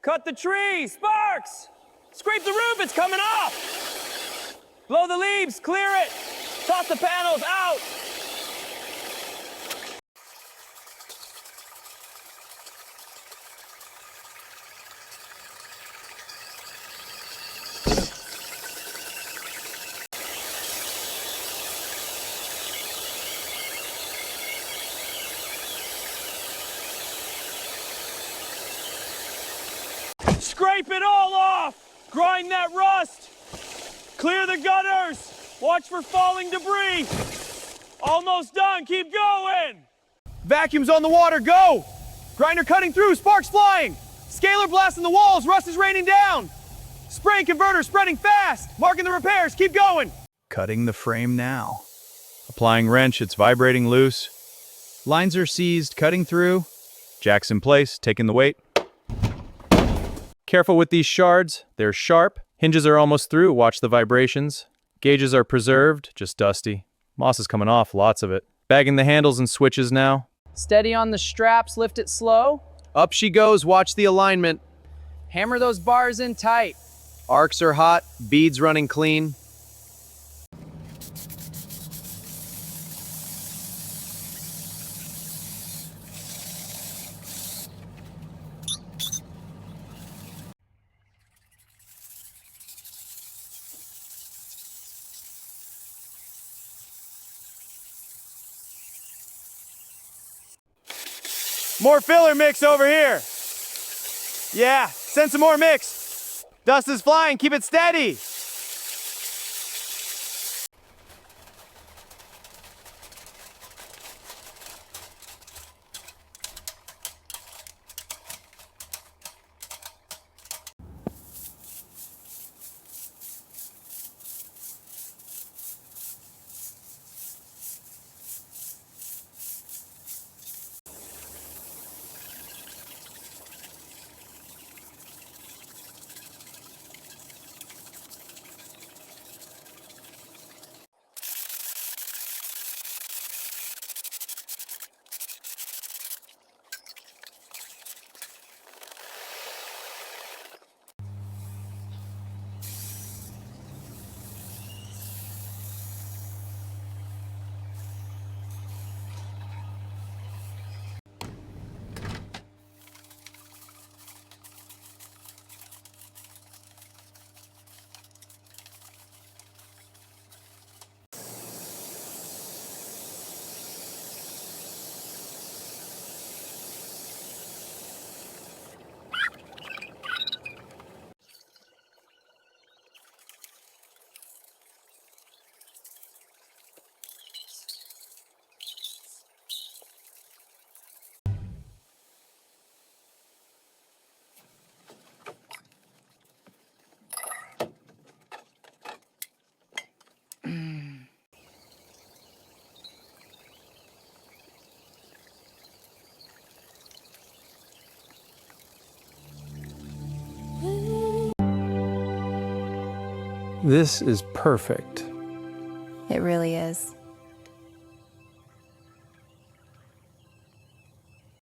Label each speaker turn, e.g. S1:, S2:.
S1: Cut the tree! Sparks! Scrape the roof, it's coming off! Blow the leaves, clear it! Toss the panels out! Scrape it all off! Grind that rust! Clear the gutters! Watch for falling debris! Almost done, keep going! Vacuum's on the water, go! Grinder cutting through, sparks flying! Scalar blasting the walls, rust is raining down! Spray and converter spreading fast! Marking the repairs, keep going!
S2: Cutting the frame now. Applying wrench, it's vibrating loose. Lines are seized, cutting through. Jacks in place, taking the weight. Careful with these shards, they're sharp. Hinges are almost through, watch the vibrations. Gauges are preserved, just dusty. Moss is coming off, lots of it. Bagging the handles and switches now.
S3: Steady on the straps, lift it slow.
S2: Up she goes, watch the alignment.
S3: Hammer those bars in tight.
S2: Arcs are hot, beads running clean.
S1: More filler mix over here. Yeah, send some more mix. Dust is flying, keep it steady.
S4: This is perfect.
S5: It really is.